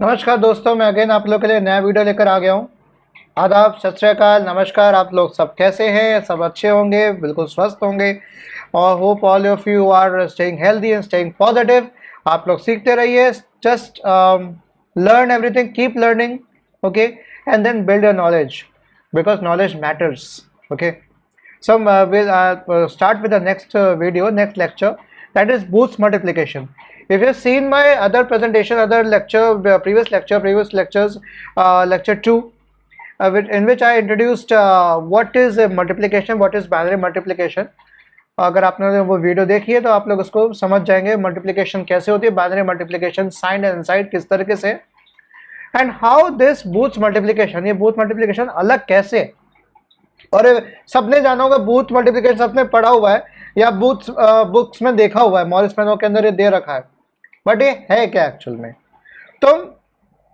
नमस्कार दोस्तों, मैं अगेन आप लोग के लिए नया वीडियो लेकर आ गया हूँ। आदाब, सत श्री अकाल, नमस्कार। आप लोग सब कैसे हैं? सब अच्छे होंगे, बिल्कुल स्वस्थ होंगे और hope all of you are staying healthy and staying positive. आप लोग सीखते रहिए, just learn everything, keep learning, okay, and then build your knowledge because knowledge matters, okay. So we'll start with the next video, next lecture, that is Booth's multiplication. If you've seen my other presentation, other lecture, previous lectures, lecture 2, in which I introduced what is multiplication, what is binary multiplication. अगर आपने वो video देखी है तो आप लोग उसको समझ जाएंगे मल्टीप्लिकेशन कैसे होती है, binary multiplication, sign and inside किस तरीके से, and how this Booth multiplication, ये बूथ मल्टीप्लिकेशन अलग कैसे। और सबने जाना होगा बूथ मल्टीप्लिकेशन, सबने पढ़ा हुआ है या बूथ बुक्स में देखा हुआ है, मॉरिस पेनो के अंदर ये दे रखा है, बट ये है क्या एक्चुअल में। तो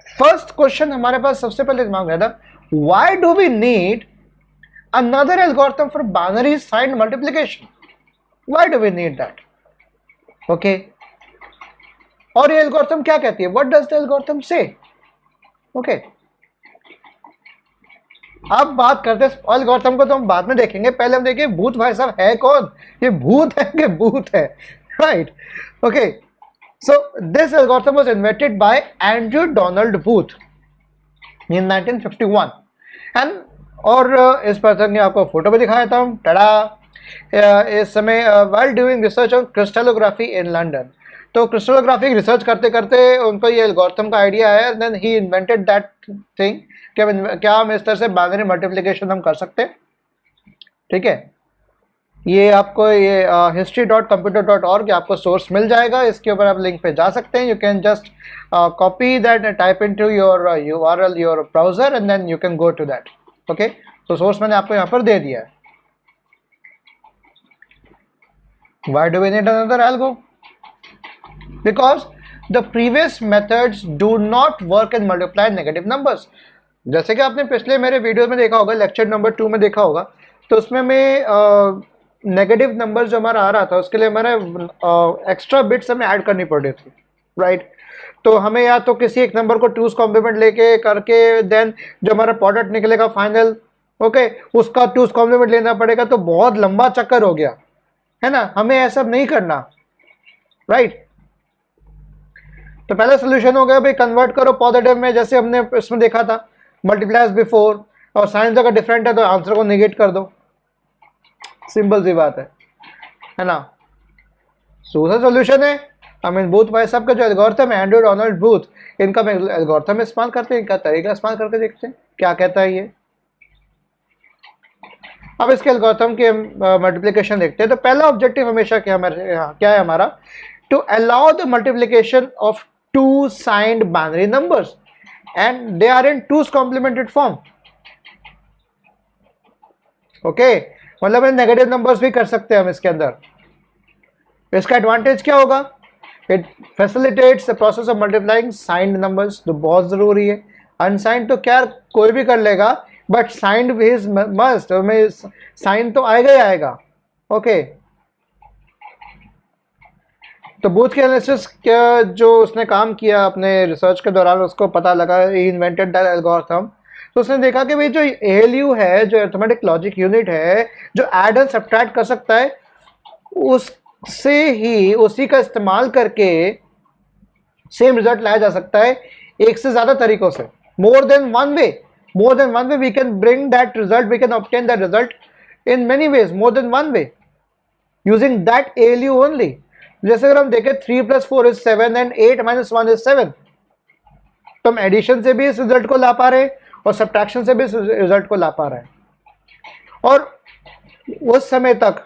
फर्स्ट क्वेश्चन हमारे पास सबसे पहले दिमाग में था, why do we need another algorithm for binary sign multiplication, why do we need that, okay. और ये एल्गोरिथम क्या कहती है, what does the algorithm say, okay. अब बात करते हैं एल्गोरिथम को, तो हम बाद में देखेंगे, पहले हम देखें भूत भाई साहब है कौन, ये भूत है कि भूत है, right, okay. So this algorithm was invented by Andrew Donald booth in 1951 and, और इस पर्सन ने आपको फोटो भी दिखाया था, टड़ा, इस समय while doing research on crystallography in London. तो क्रिस्टलोग्राफी रिसर्च करते करते उनको ये एल्गोरिथम का आइडिया है, then he invented that thing, क्या हम इस तरह से बाइनरी मल्टीप्लिकेशन हम कर सकते हैं, ठीक है। ये आपको ये history.computer.org आपको सोर्स मिल जाएगा, इसके ऊपर आप लिंक पे जा सकते हैं। You can just copy that, type into your URL, your browser, and then you can go to that, okay. तो सोर्स मैंने आपको यहाँ पर दे दिया है। Why do we need another algo? Because the previous methods do not work in multiply negative numbers. जैसे कि आपने पिछले मेरे वीडियो में देखा होगा, लेक्चर नंबर 2 में देखा होगा, तो उसमें मैं नेगेटिव नंबर जो हमारा आ रहा था उसके लिए हमारे एक्स्ट्रा बिट्स हमें ऐड करनी पड़ रही थी, राइट। तो हमें या तो किसी एक नंबर को 2's कॉम्प्लीमेंट लेके करके देन जो हमारा प्रोडक्ट निकलेगा फाइनल, ओके, उसका 2's कॉम्प्लीमेंट लेना पड़ेगा, तो बहुत लंबा चक्कर हो गया है ना, हमें ऐसा नहीं करना, राइट। तो पहला सोल्यूशन हो गया भाई, कन्वर्ट करो पॉजिटिव में, जैसे हमने इसमें देखा था मल्टीप्लाइज बिफोर, और साइंस अगर डिफरेंट है तो आंसर को नेगेट कर दो, सिंपल सी बात है ना। दूसरा सोल्यूशन है, आई मीन बूथ भाई साहब का जो एल्गोरिथम है, एंड्रयू डोनाल्ड बूथ, इनका मैं एल्गोरिथम इस्तेमाल करते हैं, इनका तरीका इस्तेमाल करके देखते हैं क्या कहता है ये। अब इसके एल्गोरिथम के मल्टीप्लिकेशन देखते हैं। तो पहला ऑब्जेक्टिव हमेशा क्या है हमारा, to allow the multiplication of two signed binary numbers and they are in 2's complemented form, okay. मतलब नेगेटिव नंबर्स भी कर सकते हैं हम इसके अंदर। इसका एडवांटेज क्या होगा, it facilitates the process of multiplying signed numbers, तो बहुत जरूरी है। अनसाइंड तो क्या कोई भी कर लेगा, बट साइंड इज मस्ट, हमें साइन तो आएगा ही आएगा, ओके। तो बूथ के एनालिसिस क्या जो उसने काम किया अपने रिसर्च के दौरान, उसको पता लगा, ही इन्वेंटेड दैट एल्गोरिथम। तो उसने देखा कि भाई जो ALU है, जो अरिथमेटिक लॉजिक यूनिट है, जो ऐड एंड सब्ट्रैक्ट कर सकता है, उससे ही उसी का इस्तेमाल करके सेम रिजल्ट लाया जा सकता है एक से ज्यादा तरीकों से, more than one way we can bring that result, we can obtain that result in many ways, more than one way, using that ALU only. जैसे अगर हम देखें 3 + 4 is 7 एंड 8 - 1 is 7, तो हम एडिशन से भी इस रिजल्ट को ला पा रहे हैं और सब्ट्रैक्शन से भी इस रिजल्ट को ला पा रहे हैं। और उस समय तक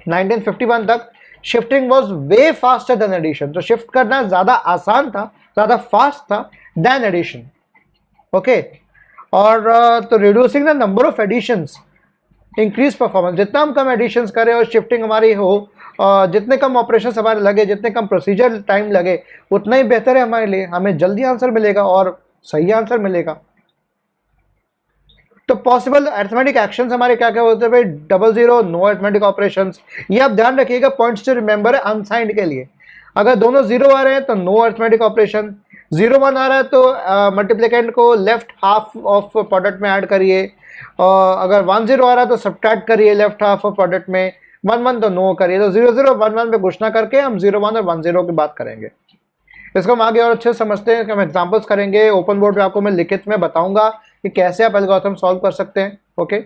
1951 तक shifting was way faster than addition, तो शिफ्ट करना ज्यादा आसान था, ज्यादा फास्ट था देन एडिशन, ओके। और तो reducing the number of additions increase performance, जितना हम कम एडिशंस करें और शिफ्टिंग हमारी हो, जितने कम ऑपरेशन हमारे लगे, जितने कम प्रोसीजर टाइम लगे, उतना ही बेहतर है हमारे लिए, हमें जल्दी आंसर मिलेगा और सही आंसर मिलेगा। तो पॉसिबल अरिथमेटिक एक्शंस हमारे क्या क्या होते हैं भाई, 00 नो अरिथमेटिक ऑपरेशंस, ये आप ध्यान रखिएगा, पॉइंट्स टू रिमेंबर है अनसाइंड के लिए। अगर दोनों जीरो आ रहे हैं तो नो अरिथमेटिक ऑपरेशन, 0 1 आ रहा है तो मल्टीप्लिकेंट को लेफ्ट हाफ ऑफ प्रोडक्ट में ऐड करिए, और अगर 1 0 आ रहा है तो सब्ट्रैक्ट करिए लेफ्ट हाफ ऑफ प्रोडक्ट में, 1 1 तो नो करिए। तो 0 0 1 1 पे घोषणा करके हम 0 1 और 1 0 की बात करेंगे। इसको हम आगे और अच्छे से समझते हैं कि हम एग्जांपल्स करेंगे। ओपन बोर्ड पे आपको मैं लिखित में बताऊंगा कि कैसे आप एल्गोरिथम सॉल्व कर सकते हैं। ओके,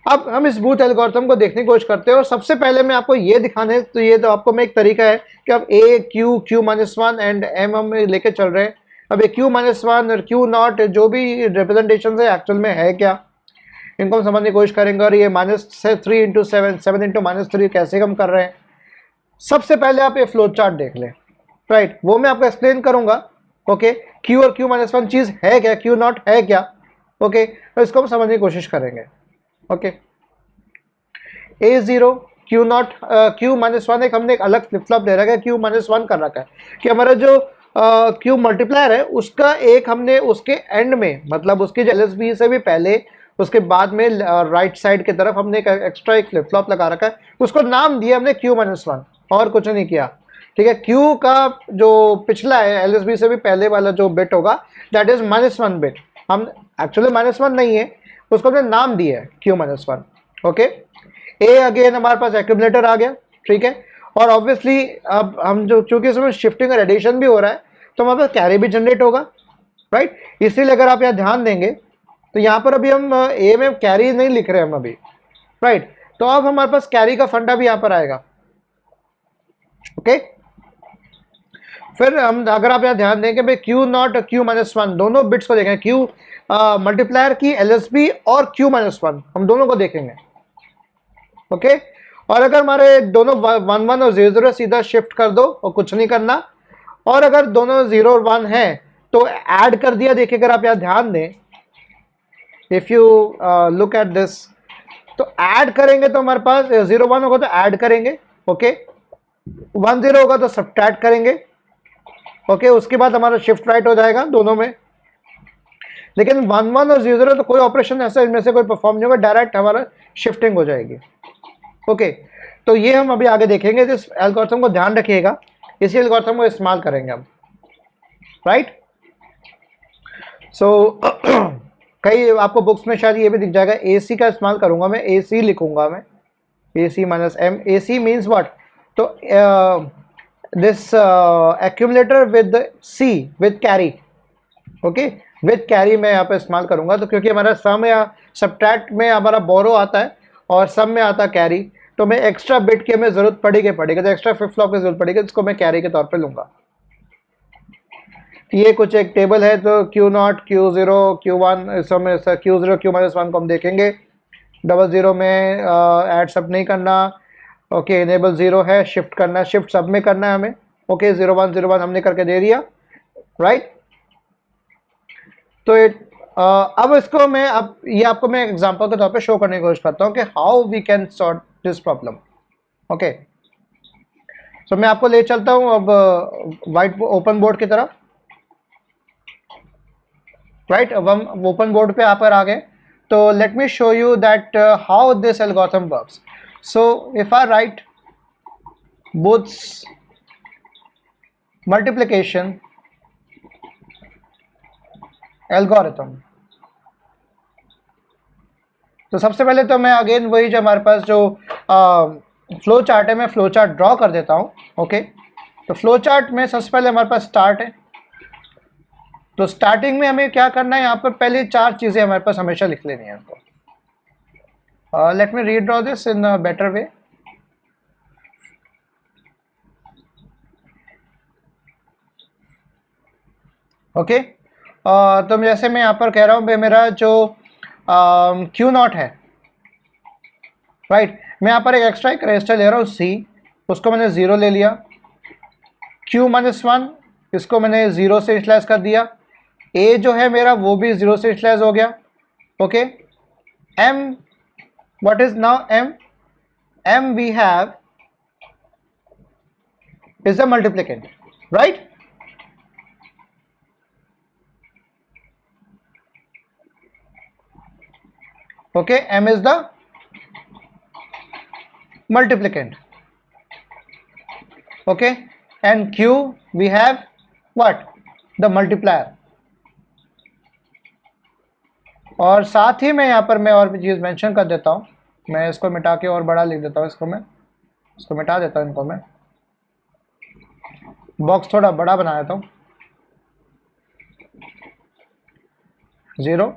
अब हम इस बूथ एल्गोरिथम को देखने की कोशिश करते हैं, और सबसे पहले मैं आपको ये दिखाने, तो ये तो आपको मैं एक तरीका है कि अब A Q Q minus one and M हम लेके चल रहे हैं। अब ये क्यू माइनस वन और क्यू नॉट जो भी रिप्रेजेंटेशन है एक्चुअल में है क्या, इनको हम समझने की कोशिश करेंगे। और ये -3 इंटू 7 इंटू -3 कैसे हम कर रहे हैं। सबसे पहले आप ये फ्लो चार्ट देख लें, राइट, वो मैं आपको एक्सप्लेन करूंगा। ओके, क्यू और क्यू माइनस वन चीज है क्या, क्यू नॉट है क्या। ओके, तो इसको हम समझने की कोशिश करेंगे। Okay, A0 Q naught Q minus one, एक हमने एक अलग फ्लिप फ्लॉप दे रखा है, क्यू माइनस वन कर रखा है कि हमारा जो क्यू मल्टीप्लायर है उसका एक हमने उसके एंड में, मतलब उसकी जो LSB से भी पहले उसके बाद में राइट साइड की तरफ हमने एक एक्स्ट्रा एक फ्लिप फ्लॉप लगा रखा है, उसको नाम दिया हमने क्यू माइनस वन, और कुछ नहीं किया। ठीक है, क्यू का जो पिछला है LSB से भी पहले वाला जो बिट होगा दैट इज -1 बिट। हम एक्चुअली -1 नहीं है, उसको हमने नाम दिया है क्यू माइनस वन। ओके, ए अगेन हमारे पास एक्यूमुलेटर आ गया। ठीक है, और ऑब्वियसली अब हम जो चूंकि इसमें शिफ्टिंग और एडिशन भी हो रहा है तो हमारे पास कैरी भी जनरेट होगा, राइट। इसीलिए अगर आप यहाँ ध्यान देंगे तो यहाँ पर अभी हम ए में कैरी नहीं लिख रहे हैं हम अभी, राइट। तो अब हमारे पास कैरी का फंडा भी यहाँ पर आएगा। ओके, फिर हम अगर आप यहाँ ध्यान देंगे भाई क्यू नॉट और क्यू माइनस वन दोनों बिट्स को देखेंगे, क्यू मल्टीप्लायर की LSB और क्यू माइनस वन हम दोनों को देखेंगे। ओके, और अगर हमारे दोनों 1 1 और 0 0 सीधा शिफ्ट कर दो और कुछ नहीं करना, और अगर दोनों 0 और 1 है तो ऐड कर दिया। देखिए अगर आप यहाँ ध्यान दें, if you look at this, तो ऐड करेंगे तो हमारे पास 0 1 होगा तो ऐड करेंगे। ओके, 1 0 होगा तो सब्ट्रैक्ट करेंगे। ओके, उसके बाद हमारा शिफ्ट राइट हो जाएगा दोनों में। लेकिन 1 1 और 0 0 तो कोई ऑपरेशन ऐसा इनमें से कोई परफॉर्म नहीं होगा, डायरेक्ट हमारा शिफ्टिंग हो जाएगी। ओके, तो ये हम अभी आगे देखेंगे। इस एल्गोरिथम को ध्यान रखिएगा, इसी एल्गोरिथम को इस्तेमाल करेंगे हम, राइट। सो कई आपको बुक्स में शायद ये भी दिख जाएगा, AC का इस्तेमाल करूंगा मैं, AC लिखूंगा मैं, AC minus M। AC means what, तो this accumulator with C with carry. Okay, with carry मैं यहाँ पे इस्तेमाल करूंगा, तो क्योंकि हमारा सम या सब्ट्रैक्ट में हमारा बोरो आता है और सम में आता है कैरी, तो मैं एक्स्ट्रा बिट की हमें जरूरत पड़ेगी तो एक्स्ट्रा फ्लिप फ्लॉप की जरूरत पड़ेगी, जिसको मैं कैरी के तौर पे लूंगा। ये कुछ एक टेबल है, तो Q naught Q zero Q one, इसमें Q zero Q minus one को हम देखेंगे। 0 0 में ऐड सब नहीं करना। ओके, इनेबल 0 है, शिफ्ट करना है, शिफ्ट सब में करना है हमें। ओके, 0 1 0 1 हमने करके दे दिया, राइट। तो अब इसको मैं, अब ये आपको मैं एग्जांपल के तौर पे शो करने की कोशिश करता हूँ कि how we can sort this problem. Okay, so मैं आपको ले चलता हूँ अब वाइट ओपन बोर्ड की तरफ, राइट। अब हम ओपन बोर्ड पे यहाँ पर आ गए, तो let me show you that how this algorithm works. So if I right Booth's multiplication algorithm, तो सबसे पहले तो मैं अगेन वही जो हमारे पास जो फ्लो चार्ट है, मैं फ्लो चार्ट ड्रॉ कर देता हूँ। ओके, तो फ्लो चार्ट में सबसे पहले हमारे पास स्टार्ट है, तो स्टार्टिंग में हमें क्या करना है, यहाँ पर पहले 4 चीज़ें हमारे पास हमेशा लिख लेनी है हमको। Let me redraw this in a better way. Okay, तो जैसे मैं यहाँ पर कह रहा हूँ, मेरा जो क्यू नॉट है, राइट, मैं यहाँ पर एक एक्स्ट्रा एक रजिस्टर ले रहा हूँ C, उसको मैंने 0 ले लिया। Q माइनस वन, इसको मैंने 0 से इनिशियलाइज कर दिया। A जो है मेरा वो भी 0 से इनिशियलाइज हो गया। Okay, M, what is now M? M we have is a multiplicand, right? Okay, M is the multiplicand. Okay, and Q we have what, the multiplier. और साथ ही मैं यहाँ पर मैं और भी चीज़ मेंशन कर देता हूँ, मैं इसको मिटा के और बड़ा लिख देता हूँ, इसको मिटा देता हूँ, इनको मैं बॉक्स थोड़ा बड़ा बना देता हूँ। 0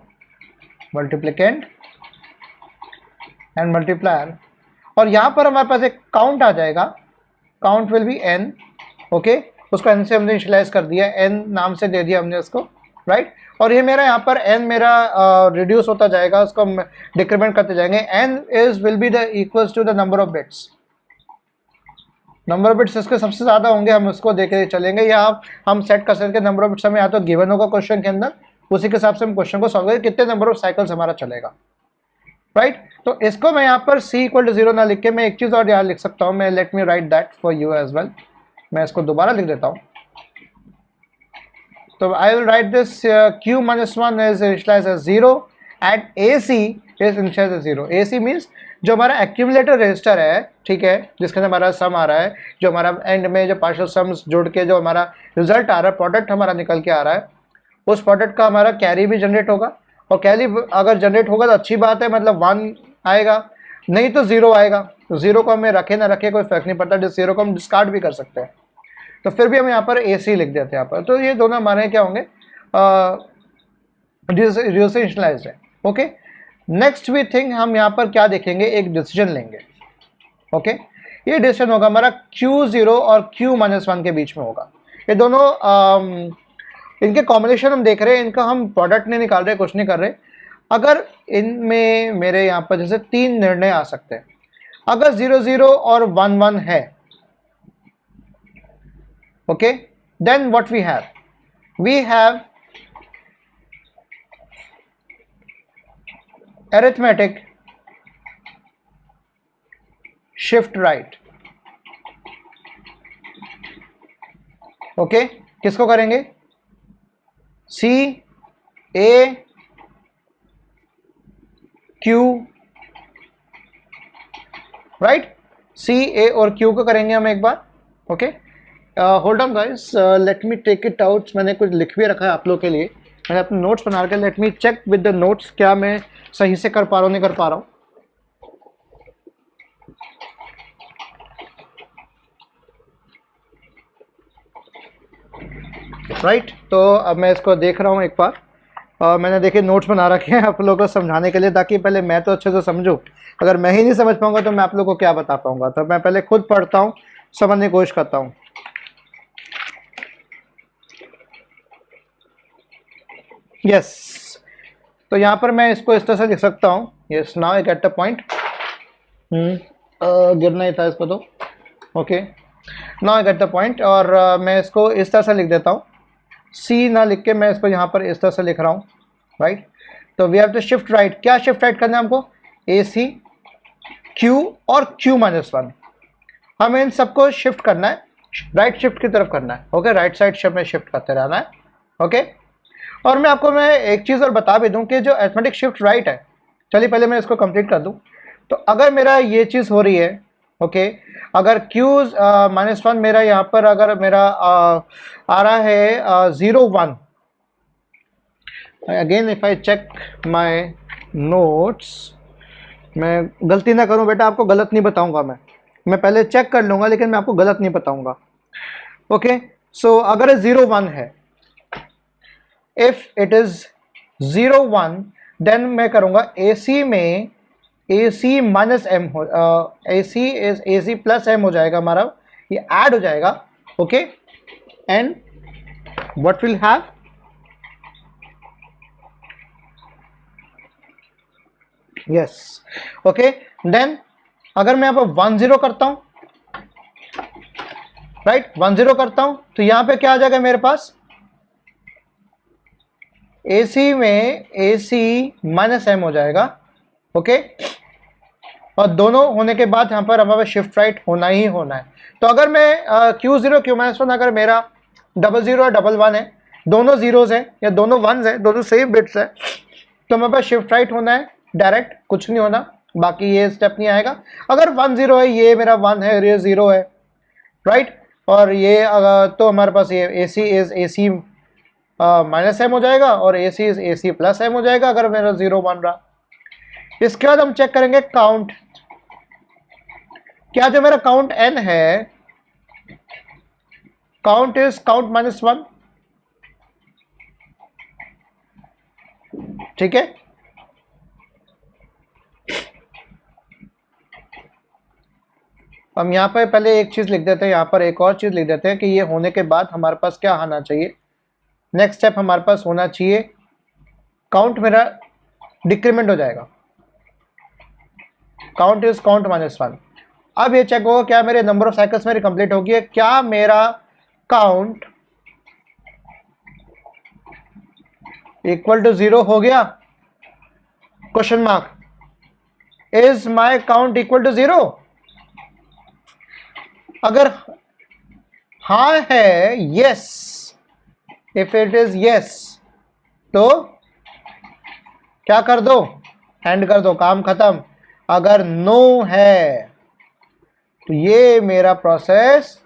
मल्टीप्लिकेंट एंड मल्टीप्लायर, और यहाँ पर हमारे पास एक काउंट आ जाएगा, count will be n, okay. उसको n से हमने इनिशियलाइज कर दिया, n नाम से दे दिया हमने उसको, राइट। और ये मेरा यहाँ पर n मेरा रिड्यूस होता जाएगा, उसको हम डिक्रीमेंट करते जाएंगे। n is will be the equals to the number of bits, number of bits इसके सबसे ज़्यादा होंगे हम उसको देखे चलेंगे, या हम सेट कर सकते हैं नंबर ऑफ बिट्स हमें या तो गिवन होगा क्वेश्चन के अंदर, उसी के हिसाब से हम क्वेश्चन को सॉल्व करेंगे कितने नंबर ऑफ साइकिल्स हमारा चलेगा, राइट। तो इसको मैं यहाँ पर c इक्वल टू 0 ना लिख के मैं एक चीज़ और यहाँ लिख सकता हूँ, मैं let me write that for you as well. मैं इसको दोबारा लिख देता हूँ, तो I will write this q minus 1 is initialised as 0 and ac is initialised as 0। ac means जो हमारा एक्यूमुलेटर रजिस्टर है, ठीक है, जिसके अंदर हमारा सम आ रहा है, जो हमारा एंड में जो पार्शियल सम्स जुड़ के जो हमारा रिजल्ट आ रहा है, प्रोडक्ट हमारा निकल के आ रहा है, उस प्रोडक्ट का हमारा कैरी भी जनरेट होगा। और कैरी अगर जनरेट होगा तो अच्छी बात है, मतलब 1 आएगा, नहीं तो 0 आएगा। तो 0 को हमें रखे ना रखे कोई फर्क नहीं पड़ता, जिस 0 को हम डिस्कार्ड भी कर सकते हैं। तो फिर भी हम यहाँ पर AC लिख देते हैं यहाँ पर। तो ये दोनों हमारे क्या होंगे, इनिशियलाइज्ड है, ओके। नेक्स्ट वी थिंक हम यहाँ पर क्या देखेंगे, एक डिसीजन लेंगे, ओके। ये डिसीजन होगा हमारा Q0 और Q-1 के बीच में होगा। ये दोनों इनके कॉम्बिनेशन हम देख रहे हैं, इनका हम प्रोडक्ट नहीं निकाल रहे, कुछ नहीं कर रहे। अगर इनमें मेरे यहाँ पर जैसे 3 निर्णय आ सकते हैं, अगर 0-0 और 1-1 है, okay, then what we have arithmetic shift right, okay. किसको करेंगे, C A Q, right, C A और Q को करेंगे हम एक बार, ओके। Hold on guys, let me take it out. मैंने कुछ लिख भी रखा है आप लोग के लिए, मैंने अपने नोट्स बना के, let me check with the notes क्या मैं सही से कर पा रहा हूँ, नहीं कर पा रहा हूँ। राइट, तो अब मैं इसको देख रहा हूँ एक बार। मैंने देखे नोट्स बना रखे हैं आप लोगों को समझाने के लिए, ताकि पहले मैं तो अच्छे से समझूं। अगर मैं ही नहीं समझ पाऊंगा तो मैं आप लोगों को क्या बता पाऊंगा। तो मैं पहले खुद पढ़ता हूँ, समझने की कोशिश करता हूँ। यस, तो यहाँ पर मैं इसको इस तरह से लिख सकता हूँ। Yes, now I get the point. गिरना ही था इसको तो, okay, now I get the point. और मैं इसको इस तरह से लिख देता हूँ, C ना लिख के मैं इसको यहाँ पर इस तरह से लिख रहा हूँ, राइट। तो we have to shift right, क्या शिफ्ट राइट करना है हमको, AC Q और Q-1। हमें इन सबको शिफ्ट करना है, राइट शिफ्ट की तरफ करना है, ओके, राइट साइड शिफ्ट में शिफ्ट करते रहना है, ओके। और मैं एक चीज़ और बता भी दूं कि जो अरिथमेटिक शिफ्ट राइट है, चलिए पहले मैं इसको कंप्लीट कर दूं। तो अगर मेरा ये चीज़ हो रही है, ओके, अगर Q-1 मेरा यहाँ पर अगर मेरा आ रहा है 0-1, again if I check my notes, मैं गलती ना करूं बेटा, आपको गलत नहीं बताऊंगा, मैं पहले चेक कर लूंगा, लेकिन मैं आपको गलत नहीं बताऊंगा, ओके। सो अगर 0-1 है, इफ इट इज 0-1, देन मैं करूंगा AC में AC माइनस M हो, AC प्लस M हो जाएगा हमारा, ये ऐड हो जाएगा, okay. And what will have, yes, okay. Then अगर मैं यहाँ पर 1-0 करता हूं, राइट, 1-0 करता हूं, तो यहां पे क्या आ जाएगा मेरे पास, AC में AC माइनस M हो जाएगा, ओके। और दोनों होने के बाद यहाँ पर हमारा शिफ्ट राइट होना ही होना है। तो अगर मैं Q0 Q-1 अगर मेरा 00 और 11 है, दोनों जीरोज हैं या दोनों वंस हैं, दोनों सेम बिट्स है, तो हमारे पास शिफ्ट राइट होना है डायरेक्ट, कुछ नहीं होना, बाकी ये स्टेप नहीं आएगा। अगर 1-0 है, ये मेरा 1 है, ये 0 है, राइट, और ये तो हमारे पास ये A C is A C minus M हो जाएगा और A C is A C plus M हो जाएगा अगर मेरा 0 बन रहा। इसके बाद हम चेक करेंगे काउंट। क्या जो मेरा काउंट n है, काउंट इज काउंट -1, ठीक है। हम यहां पर पहले एक चीज लिख देते हैं, यहां पर एक और चीज लिख देते हैं कि ये होने के बाद हमारे पास क्या आना चाहिए। नेक्स्ट स्टेप हमारे पास होना चाहिए, काउंट मेरा डिक्रीमेंट हो जाएगा, काउंट इज काउंट -1। अब ये चेक होगा क्या मेरे नंबर ऑफ साइकिल्स मेरी कंप्लीट होगी है, क्या मेरा काउंट इक्वल टू 0 हो गया, question mark. Is my count equal to 0? अगर हाँ है, yes, if it is yes तो क्या कर दो, एंड कर दो, काम खत्म। अगर नो है तो ये मेरा प्रोसेस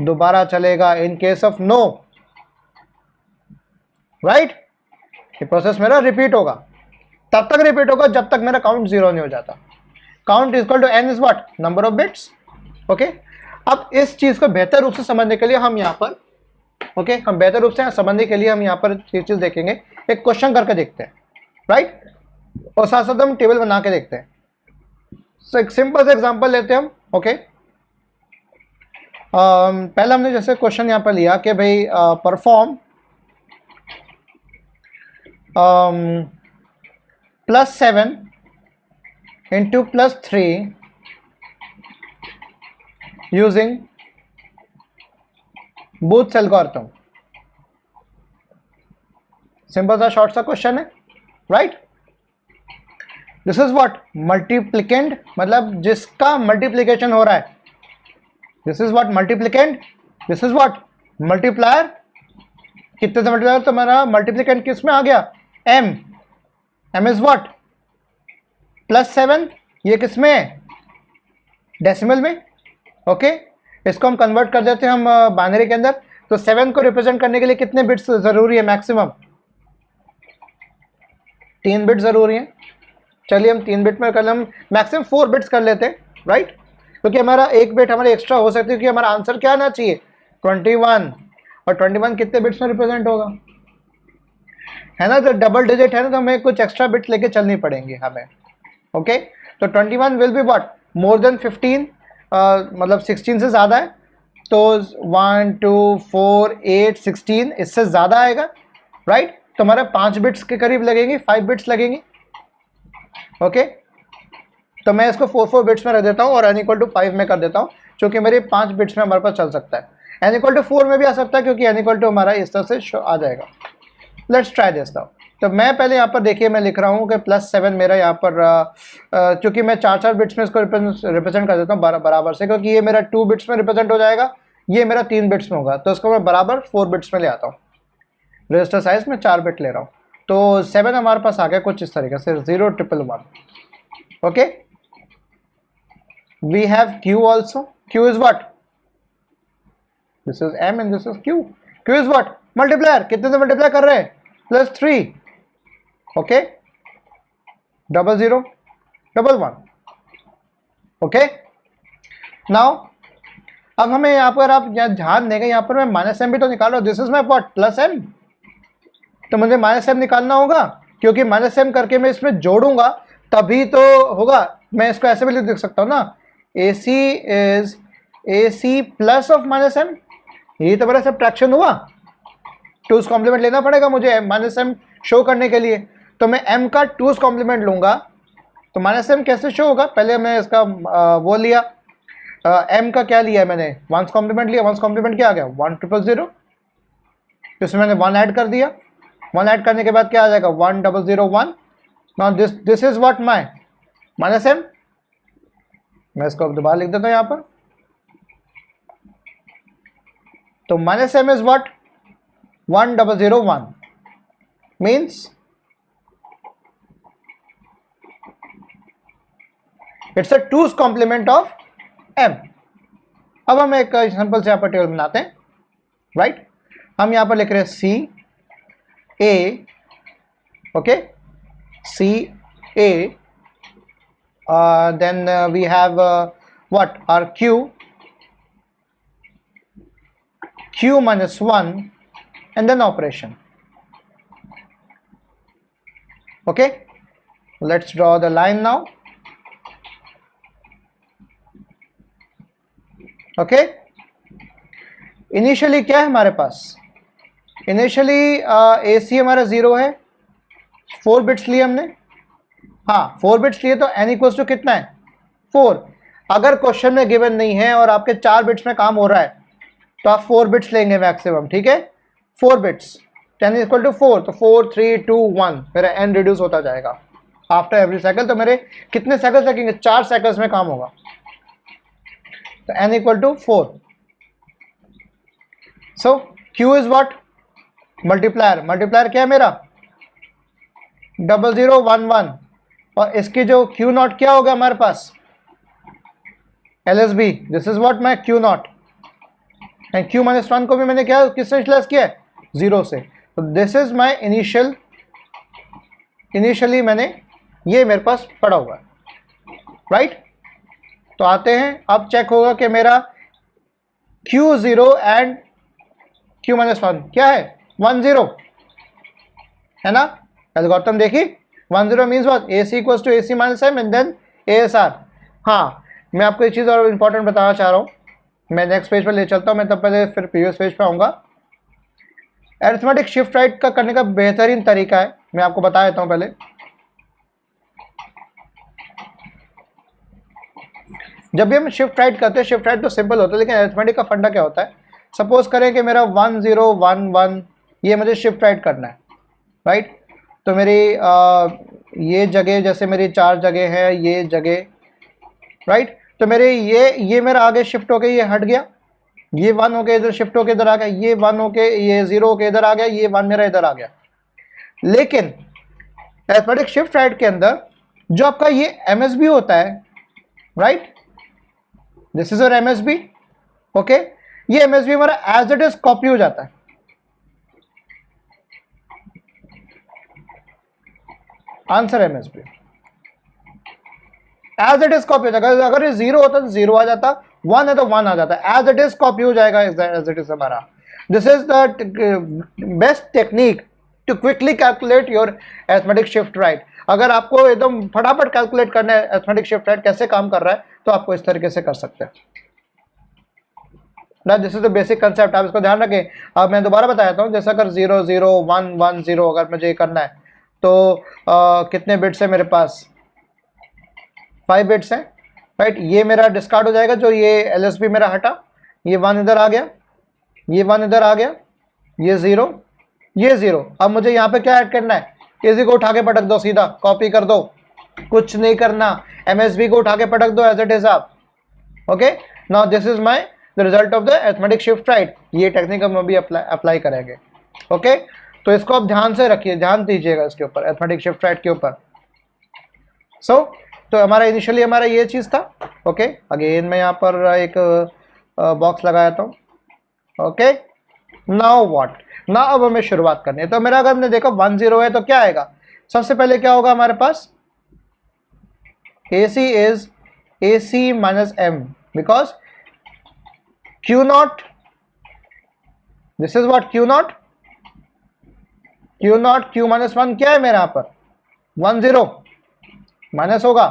दोबारा चलेगा in case of no, right. ये प्रोसेस मेरा रिपीट होगा, तब तक रिपीट होगा जब तक मेरा काउंट 0 नहीं हो जाता। Count equal to n is what, number of bits, okay. अब इस चीज को बेहतर रूप से समझने के लिए हम यहाँ पर हम बेहतर रूप से समझने के लिए हम यहाँ पर ये चीज देखेंगे, एक क्वेश्चन करके देखते हैं, राइट, और साथ साथ हम टेबल बना के देखते हैं। सो एक सिंपल सा एग्जांपल लेते हैं हम, ओके। पहले हमने जैसे क्वेश्चन यहाँ पर लिया कि भाई perform +7 into +3 using Booth's algorithm। Simple सा शॉर्ट सा क्वेश्चन है, right. This is what, multiplicand, मतलब जिसका मल्टीप्लिकेशन हो रहा है। This is what multiplicand, this is what multiplier. कितने से मल्टीप्लायर, तो मेरा मल्टीप्लिकेंड किस में आ गया, m। m इज व्हाट +7, ये किस में है, डेसिमल में, ओके। इसको हम कन्वर्ट कर देते हैं हम बाइनरी के अंदर। तो 7 को रिप्रेजेंट करने के लिए कितने बिट्स जरूरी है, मैक्सिमम 3 बिट जरूरी है। चलिए हम 3 बिट में कर, हम मैक्सिमम 4 बिट्स कर लेते हैं, राइट, क्योंकि हमारा एक बिट हमारे एक्स्ट्रा हो सकती है, क्योंकि हमारा आंसर क्या आना चाहिए, 21, और 21 कितने बिट्स में रिप्रेजेंट होगा, है ना। तो डबल डिजिट है ना, तो हमें कुछ एक्स्ट्रा बिट्स लेके चलनी पड़ेंगी हमें, ओके। तो 21 will be what, more than 15, मतलब 16 से ज़्यादा है, तो 1 2 4 8 16 इससे ज़्यादा आएगा, राइट। तो हमारा 5 बिट्स के करीब लगेंगी, 5 बिट्स लगेंगी, ओके। तो मैं इसको 4 बिट्स में रख देता हूँ और n इक्वल टू 5 में कर देता हूँ, क्योंकि मेरे 5 बिट्स में हमारे पास चल सकता है। n इक्वल टू 4 में भी आ सकता है, क्योंकि n इक्वल टू हमारा इस तरह से आ जाएगा। Let's try this now. तो मैं पहले यहाँ पर देखिए, मैं लिख रहा हूँ कि +7 मेरा यहाँ पर, क्योंकि मैं 4 बिट्स में इसको रिप्रेजेंट कर देता हूँ बराबर से, क्योंकि ये मेरा 2 बिट्स में रिप्रेजेंट हो जाएगा, ये मेरा 3 बिट्स में होगा, तो इसको मैं बराबर 4 बिट्स में ले आता हूँ। रजिस्टर साइज में 4 बिट ले रहा हूँ, तो 7 हमारे पास आ गया कुछ इस तरीके से, 0 1 1 1, okay. We have q also, q is what, this is m and this is q। q is what, multiplier, कितने से मल्टीप्लाई कर रहे हैं, +3, ओके, 00 11, ओके। नाउ अब हमें यहाँ पर, आप यहाँ ध्यान देंगे, यहाँ पर मैं -m भी तो निकाल रहा हूँ, this is my what +m, तो मुझे -m निकालना होगा, क्योंकि -m करके मैं इसमें जोड़ूंगा तभी तो होगा। मैं इसको ऐसे भी लिख सकता हूँ ना, AC is AC plus of -m, ये तो मेरा सब्ट्रैक्शन हुआ, 2's कॉम्प्लीमेंट लेना पड़ेगा मुझे -m शो करने के लिए, तो मैं m का 2's कॉम्प्लीमेंट लूंगा। तो -m कैसे शो होगा, पहले मैं इसका वो लिया, m का क्या लिया मैंने, 1's कॉम्प्लीमेंट लिया, 1's कॉम्प्लीमेंट क्या आ गया 1 0 0 0, इसमें मैंने 1 ऐड कर दिया, 1 ऐड करने के बाद क्या आ जाएगा 1 0 0 1। Now this is what my -m, मैं इसको दोबारा लिख देता हूँ यहाँ पर। तो -m is what 1 0 0 1, means it's a 2's complement of m, अब हम एक सिंपल से यहाँ पर टेबल बनाते हैं, राइट। हम यहाँ पर लिख रहे हैं C A, okay, C A, then we have what our q minus 1 and then operation. Okay, let's draw the line now. Okay, initially क्या है हमारे पास, इनिशियली ए सी हमारा 0 है, 4 बिट्स लिए हमने, हाँ 4 बिट्स लिए, तो एन इक्वल्स टू कितना है 4। अगर क्वेश्चन में गिवन नहीं है और आपके 4 बिट्स में काम हो रहा है तो आप 4 बिट्स लेंगे मैक्सिमम, ठीक है, 4 बिट्स, 10 इक्वल टू 4, तो 4 3 2 1 मेरा एन रिड्यूस होता जाएगा आफ्टर एवरी साइकिल। तो मेरे कितने साइकिल्स लगेंगे, 4 साइकिल्स में काम होगा, तो n equal to 4। So q is what, multiplier, multiplier क्या है मेरा 0011, और इसकी जो q नॉट क्या होगा हमारे पास LSB, this is what my q not, and q minus 1 को भी मैंने क्या किससे प्लस किया है 0 से, तो दिस इज माय इनिशियली मैंने ये मेरे पास पड़ा हुआ है, राइट। तो आते हैं, अब चेक होगा कि मेरा Q0 एंड Q माइनस 1 क्या है 10 है ना, एल्गोरिथम देखी 10 means what AC equals to AC minus M and then ASR। हाँ, मैं आपको एक चीज़ और इंपॉर्टेंट बताना चाह रहा हूँ, मैं नेक्स्ट पेज पर ले चलता हूँ, मैं तब पहले फिर प्रीवियस पेज पे आऊँगा। अरिथमेटिक शिफ्ट राइट का करने का बेहतरीन तरीका है, मैं आपको बता देता हूँ पहले। जब भी हम शिफ्ट राइट करते हैं, शिफ्ट राइट तो सिंपल होता है, लेकिन अरिथमेटिक का फंडा क्या होता है, सपोज करें कि मेरा 1011 ये मुझे शिफ्ट राइट करना है, राइट। तो मेरी ये जगह, जैसे मेरी 4 जगह है, ये जगह, राइट, तो मेरे ये मेरा आगे शिफ्ट होके ये हट गया, ये 1 होके इधर शिफ्ट होके इधर आ गया, ये 1 होके ये 0 होके इधर आ गया, ये 1 मेरा इधर आ गया। लेकिन अरिथमेटिक शिफ्ट राइट के अंदर जो आपका ये MSB होता है, right, this is your MSB, okay, ये MSB हमारा एज इट इज कॉपी हो जाता है, answer MSB as it is copy हो जाएगा। अगर ये 0 होता तो 0 आ जाता, 1 है तो 1 आ जाता, एज इट इज कॉपी हो जाएगा एज इट इज हमारा। This is the best technique to quickly calculate your arithmetic shift right. अगर आपको एकदम फटाफट कैलकुलेट करना है अरिथमेटिक शिफ्ट राइट कैसे काम कर रहा है, तो आपको इस तरीके से कर सकते हैं। This is the basic concept, आप इसको ध्यान रखें। अब मैं दोबारा बताता हूँ, जैसा अगर 0 0 1 1 0 अगर मुझे ये करना है तो कितने बिट्स है मेरे पास, 5 बिट्स हैं, राइट। ये मेरा डिस्कार्ड हो जाएगा, जो ये LSB मेरा हटा, ये 1 इधर आ गया, ये 1 इधर आ गया, ये 0, ये 0। अब मुझे यहाँ पे क्या ऐड करना है, इसी को उठा के पटक दो, सीधा कॉपी कर दो, कुछ नहीं करना, MSB को उठा के पटक दो एज इट इज आप, okay. Now this is my the result of the arithmetic shift right. ये टेक्निक हम अभी अप्लाई करेंगे, ओके। तो इसको आप ध्यान से रखिए, ध्यान दीजिएगा इसके ऊपर, अरिथमेटिक शिफ्ट राइट के ऊपर। तो हमारा इनिशियली हमारा ये चीज़ था, ओके। अगेन मैं यहाँ पर एक बॉक्स लगाता हूँ, ओके। नाउ व्हाट, नाउ अब हमें शुरुआत करनी है। तो मेरा अगर हमने देखा 1 0 है तो क्या आएगा, सबसे पहले क्या होगा हमारे पास, AC is AC minus M, because Q not, this is what Q not, Q minus 1 क्या है मेरे यहाँ पर 1 0 माइनस होगा,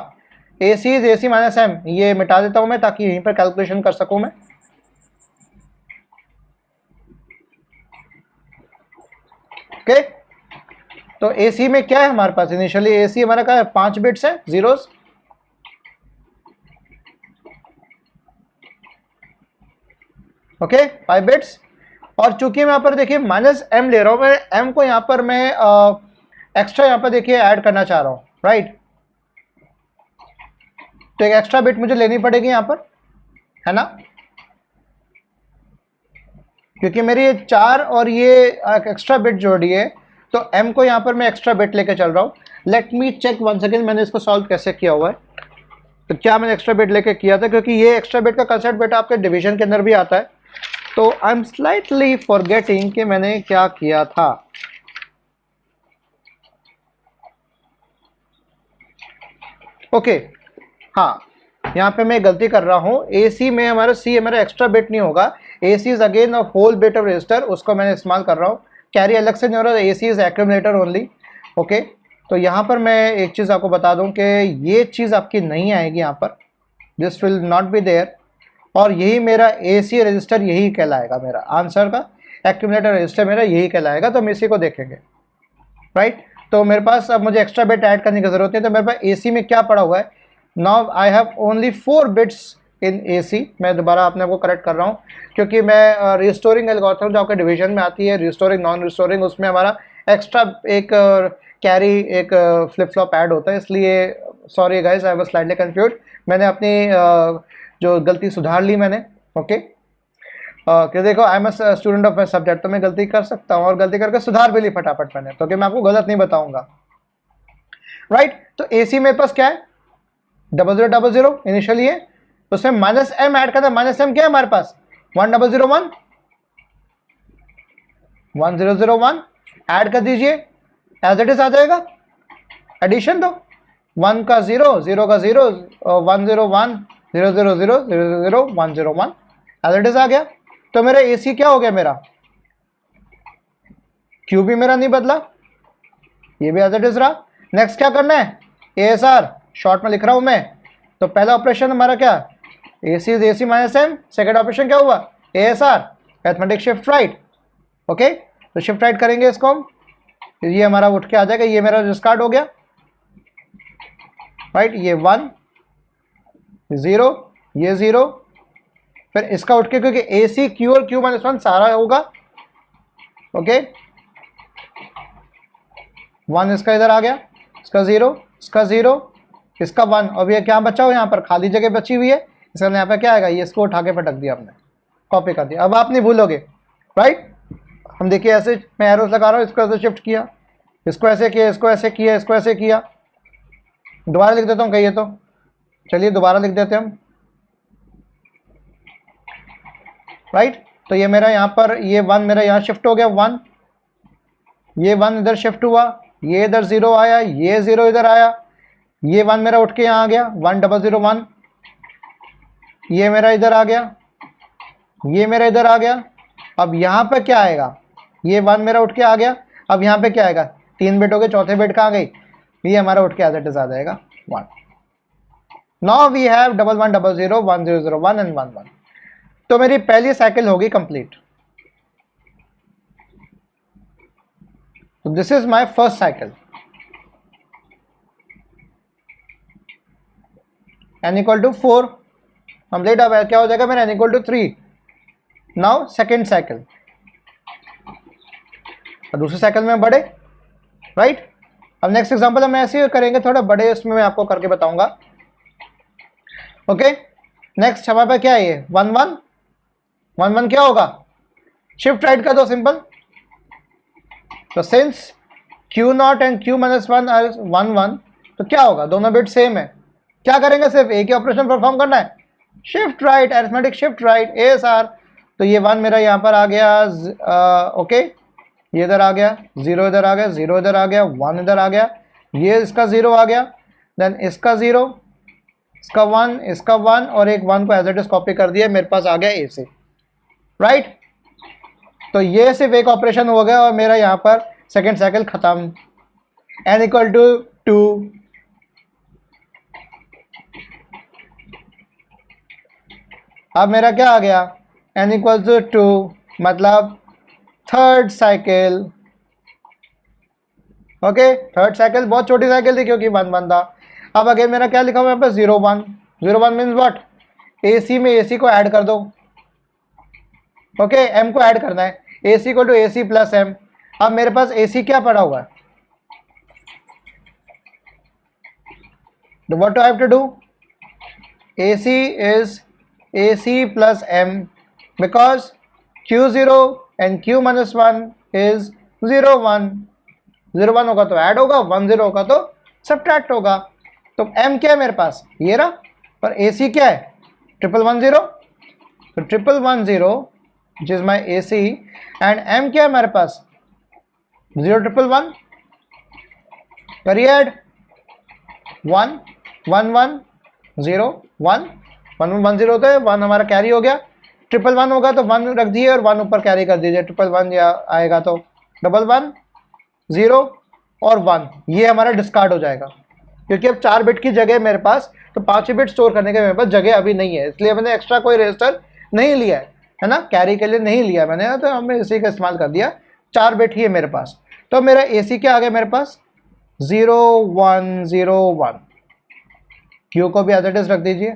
AC is AC minus M। ये मिटा देता हूं मैं ताकि यहीं पर कैलकुलेशन कर सकूं मैं, ओके। तो AC में क्या है हमारे पास, इनिशियली AC हमारा क्या है 5 बिट्स है, जीरोस, ओके 5 बिट्स। और चूंकि मैं यहाँ पर देखिए माइनस M ले रहा हूं, मैं M को यहाँ पर मैं एक्स्ट्रा यहाँ पर देखिए ऐड करना चाह रहा हूँ, राइट। तो एक एक्स्ट्रा बिट मुझे लेनी पड़ेगी यहाँ पर, है ना, क्योंकि मेरी ये 4 और ये एक्स्ट्रा बिट जोड़ी है, तो M को यहाँ पर मैं एक्स्ट्रा बिट लेके चल रहा हूँ। Let me check one second, मैंने इसको सॉल्व कैसे किया हुआ है, तो क्या मैंने एक्स्ट्रा बिट लेके किया था, क्योंकि ये एक्स्ट्रा बिट का कंसेप्ट बेटा आपके डिवीजन के अंदर भी आता है। तो आई एम स्लाइटली फॉरगेटिंग कि मैंने क्या किया था। ओके हाँ, यहाँ पे मैं गलती कर रहा हूँ। ए सी में हमारा सी हमारा एक्स्ट्रा बिट नहीं होगा, A C is again a whole bit of register, उसको मैंने इस्तेमाल कर रहा हूँ। कैरी अलग से नहीं हो रहा, ए C is accumulator only. Okay, तो यहाँ पर मैं एक चीज़ आपको बता दूँ कि ये चीज़ आपकी नहीं आएगी यहाँ पर, this will not be there. और यही मेरा ए सी रजिस्टर यही कहलाएगा, मेरा आंसर का एक्यूमुलेटर रजिस्टर मेरा यही कहलाएगा। तो हम इसी को देखेंगे, राइट। तो मेरे पास अब मुझे एक्स्ट्रा बिट ऐड करने की जरूरत नहीं, तो मेरे पास ए सी में क्या पड़ा हुआ है। Now I have only 4 bits in A C. मैं दोबारा अपने को करेक्ट कर रहा हूँ, क्योंकि मैं रिस्टोरिंग एल्गोरिथम जो आपके डिवीजन में आती है, रिस्टोरिंग नॉन रिस्टोरिंग, उसमें हमारा एक्स्ट्रा एक कैरी एक फ्लिप फ्लॉप ऐड होता है, इसलिए sorry guys I was slightly confuse. मैंने अपनी जो गलती सुधार ली मैंने। ओके कि देखो I am student of my subject, तो मैं गलती कर सकता हूँ और गलती करके सुधार भी ली फटाफट मैंने, तो कि मैं आपको गलत नहीं बताऊंगा, राइट। तो ए सी मेरे पास क्या है, 0000 इनिशियली है, तो उसमें माइनस एम ऐड करना। माइनस एम क्या है हमारे पास, 1001 1001 ऐड कर दीजिए, एज इट इज आ जाएगा। एडिशन दो, 1 का 0, 0 का 0, 101 000 000 101, एज इट इज आ गया। तो मेरा ए सी क्या हो गया, मेरा क्यू भी मेरा नहीं बदला, ये भी एज इट इज रहा। नेक्स्ट क्या करना है, ए एस आर शॉर्ट में लिख रहा हूं मैं। तो पहला ऑपरेशन हमारा क्या, ए C minus M. Second operation क्या हुआ, A S R arithmetic shift right. Okay, तो शिफ्ट राइट करेंगे इसको हम, ये हमारा उठ के आ जाएगा, ये मेरा डिस्कार्ड हो गया, राइट। ये 1 0, ये 0, फिर इसका उठ के, क्योंकि ए सी क्यू और क्यू माइनस 1 सारा होगा। ओके, 1 इसका इधर आ गया, इसका 0, इसका 0, इसका 1, अब ये क्या बचा हो, यहाँ पर खाली जगह बची हुई है, इसका यहाँ पे क्या आएगा, ये इसको उठा के पटक दिया हमने, कॉपी कर दिया। अब आप नहीं भूलोगे, राइट। हम देखिए ऐसे मैं एरोस लगा रहा हूँ, इसको ऐसे शिफ्ट किया, इसको ऐसे किया, इसको ऐसे किया, इसको ऐसे किया। दोबारा लिख देता हूँ कहिए तो, चलिए दोबारा लिख देते हैं हम, राइट। तो ये मेरा यहाँ पर ये 1 मेरा यहाँ शिफ्ट हो गया, 1, ये 1 इधर शिफ्ट हुआ, ये इधर 0 आया, ये 0 इधर आया, ये 1 मेरा उठ के यहाँ आ गया, 1001, ये मेरा इधर आ गया, ये मेरा इधर आ गया। अब यहाँ पे क्या आएगा, ये 1 मेरा उठ के आ गया, अब यहाँ पे क्या आएगा, 3 बिट हो गए, चौथे बिट कहाँ गई, ये हमारा उठ के एज इट इज आ जाएगा 1। Now we have 1100 1001 and 11। तो मेरी पहली साइकिल होगी कंप्लीट। तो this is my first cycle, n equal to 4 complete. अब क्या हो जाएगा मेरा, n equal to 3। Now second cycle, दूसरी साइकिल में बड़े, राइट। अब नेक्स्ट एग्जांपल हम ऐसे ही करेंगे, थोड़ा बड़े उसमें मैं आपको करके बताऊंगा। ओके, नेक्स्ट हमारे पास क्या है, ये 11 क्या होगा, शिफ्ट राइट कर दो सिंपल। तो since Q0 and Q minus 1 are 11, तो क्या होगा, दोनों बिट सेम है, क्या करेंगे, सिर्फ एक ही ऑपरेशन परफॉर्म करना है, shift right, arithmetic shift right, ASR। तो ये 1 मेरा यहाँ पर आ गया, ओके, ये इधर आ गया, 0 इधर आ गया, 0 इधर आ गया, 1 इधर आ गया, ये इसका 0 आ गया, देन इसका 0, इसका 1, इसका 1, और एक 1 को एज इट इज कॉपी कर दिया, मेरे पास आ गया ए से, राइट। तो ये सिर्फ एक ऑपरेशन हो गया और मेरा यहाँ पर सेकेंड साइकिल खत्म। n इक्वल टू 2, अब मेरा क्या आ गया, n इक्वल टू 2, मतलब third cycle. Okay, third cycle बहुत छोटी साइकिल थी क्योंकि 1 था। अब अगेन मेरा क्या लिखा हुआ है यहाँ पर, 01 मीन्स व्हाट, AC में AC को ऐड कर दो। ओके, M को ऐड करना है, AC equal to AC plus M। अब मेरे पास AC क्या पड़ा हुआ है, what do I have to do, AC is AC plus M because Q0 and Q minus 1 is 01। 01 होगा तो ऐड होगा, 10 होगा तो सब्ट्रैक्ट होगा। तो M क्या है मेरे पास, ये रहा, और AC क्या है? 1110. तो 1110 which is my AC and M क्या है हमारे पास? 0111. करिए ऐड 1 1 1 0 1 1 1 0 होता है, 1 हमारा कैरी हो गया. 111 होगा तो 1 रख दीजिए और 1 ऊपर कैरी कर दीजिए. 111 या आएगा तो 11 0 और 1, ये हमारा डिस्कार्ड हो जाएगा क्योंकि अब 4 बिट की जगह मेरे पास, तो 5 बिट स्टोर करने के मेरे पास जगह अभी नहीं है, इसलिए मैंने एक्स्ट्रा कोई रजिस्टर नहीं लिया है ना, कैरी के लिए नहीं लिया मैंने, तो हमने इसी का इस्तेमाल कर दिया. 4 बिट ही है मेरे पास. तो मेरा AC क्या आ गया मेरे पास? 0101. Q को भी एज इट इज रख दीजिए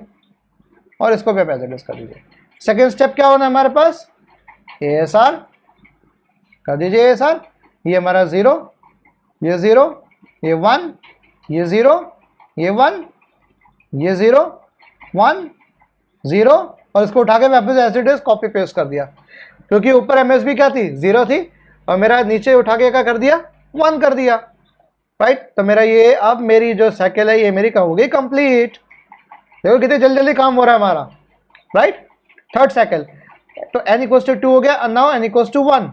और इसको भी एज इट इज कर दीजिए. सेकेंड स्टेप क्या होना है हमारे पास? ASR कर दीजिए. ASR ये हमारा 0, ये 0, ये 1, ये 0, ये 1, ये 0 1 0 और इसको उठा के वापस as it is copy paste कर दिया क्योंकि ऊपर MSB क्या थी? 0 थी और मेरा नीचे उठा के क्या कर दिया? 1 कर दिया. राइट. तो मेरा ये अब मेरी जो साइकिल है ये मेरी क्या हो गई? कंप्लीट. देखो कितने जल्दी जल्दी काम हो रहा है हमारा. राइट. Third cycle. तो n इक्वल्स टू 2 हो गया. Now n equals to 1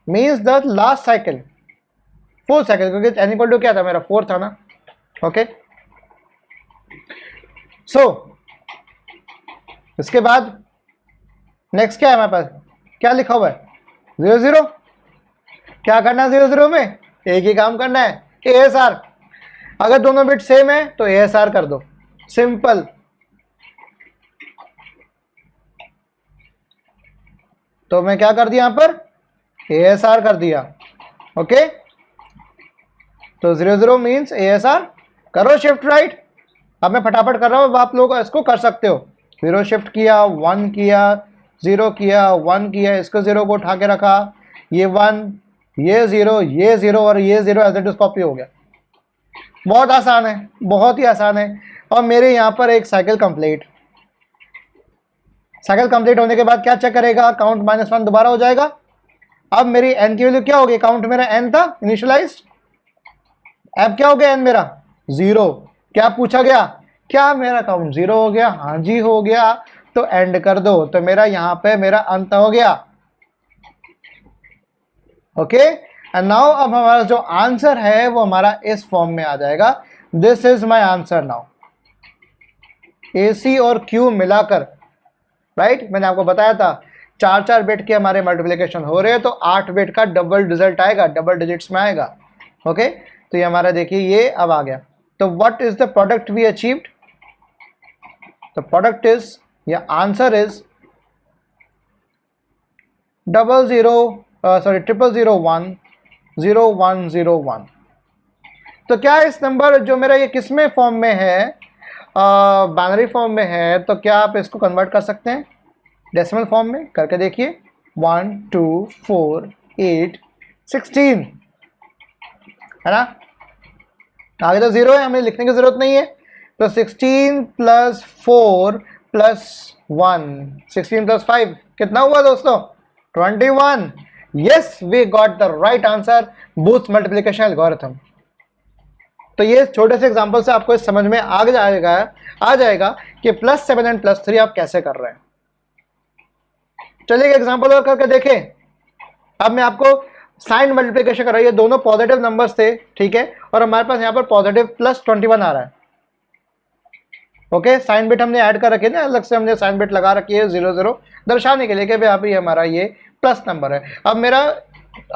means the last cycle, fourth cycle, क्योंकि n इक्वल टू क्या था मेरा? 4 था ना. ओके. सो इसके बाद नेक्स्ट क्या है हमारे पास? क्या लिखा हुआ है? 0 0. क्या करना है 0 0 में? एक ही काम करना है, ASR. अगर दोनों बिट सेम है तो ASR कर दो, सिंपल. तो मैं क्या कर दिया यहां पर? ASR कर दिया. ओके. तो 0 0 मीन्स ASR. करो शिफ्ट राइट. अब मैं फटाफट कर रहा हूं, आप लोग इसको कर सकते हो. 0 शिफ्ट किया, 1 किया, 0 किया, 1 किया, इसको 0 को उठा के रखा, ये 1, ये 0, ये 0 और ये 0 एज इट इज कॉपी हो गया. बहुत आसान है, बहुत ही आसान है. और मेरे यहाँ पर एक साइकिल कंप्लीट. साइकिल कंप्लीट होने के बाद क्या चेक करेगा? काउंट -1 दोबारा हो जाएगा. अब मेरी n की वैल्यू क्या हो गई? काउंट मेरा n था इनिशियलाइज्ड, अब क्या हो गया? n मेरा 0. क्या पूछा गया? क्या मेरा काउंट 0 हो गया? हाँ जी हो गया. तो एंड कर दो. तो मेरा यहाँ पे मेरा अंत हो गया. ओके. एंड नाउ अब हमारा जो आंसर है वो हमारा इस फॉर्म में आ जाएगा. This is my answer now. AC और Q मिलाकर, राइट. मैंने आपको बताया था 4 बिट के हमारे मल्टीप्लिकेशन हो रहे हैं तो 8 बिट का डबल रिजल्ट आएगा, डबल डिजिट्स में आएगा. ओके. तो ये हमारा देखिए ये अब आ गया. तो what is the product we achieved? The product is, या आंसर इज 0001 0101. तो क्या इस नंबर जो मेरा ये किस में फॉर्म में है? बाइनरी फॉर्म में है. तो क्या आप इसको कन्वर्ट कर सकते हैं डेसिमल फॉर्म में? करके देखिए. 1 2 4 8 16 है ना. आगे तो 0 है, हमें लिखने की जरूरत नहीं है. तो 16 + 4 + 1, 16 + 5 कितना हुआ दोस्तों? 21. Yes, we got the right answer. बूस्ट मल्टीप्लिकेशन एल्गोरिथम. तो ये छोटे से एग्जांपल से आपको समझ में आ जाएगा कि +7 और +3 आप कैसे कर रहे हैं. चलिए एग्जांपल और करके देखें. अब मैं आपको साइन मल्टीप्लिकेशन कर रहा हूं. ये दोनों पॉजिटिव नंबर्स थे, ठीक है, और हमारे पास यहाँ पर पॉजिटिव +21 आ रहा है. ओके. साइन बिट हमने ऐड कर रखी है ना, अलग से हमने साइन बिट लगा रखी है 0 0 दर्शाने के लिए कि भाई आप ये हमारा ये प्लस नंबर है. अब मेरा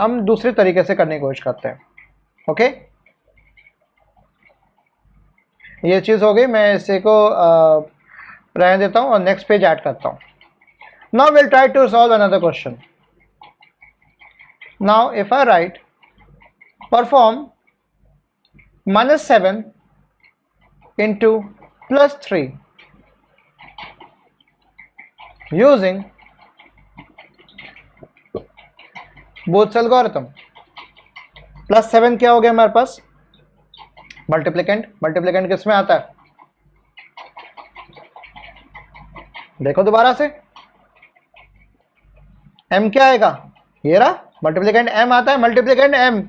हम दूसरे तरीके से करने की कोशिश करते हैं. ओके. ये चीज हो गई. मैं इसे को रहने देता हूं और नेक्स्ट पेज ऐड करता हूं. Now will try to solve another question. Now if I write perform -7 into +3 using Booth's algorithm. +7 क्या हो गया हमारे पास? मल्टीप्लिकेंट. मल्टीप्लिकेंट किस में आता है? देखो दोबारा से. m क्या आएगा? ये रहा मल्टीप्लिकेंट m आता है. मल्टीप्लिकेंट m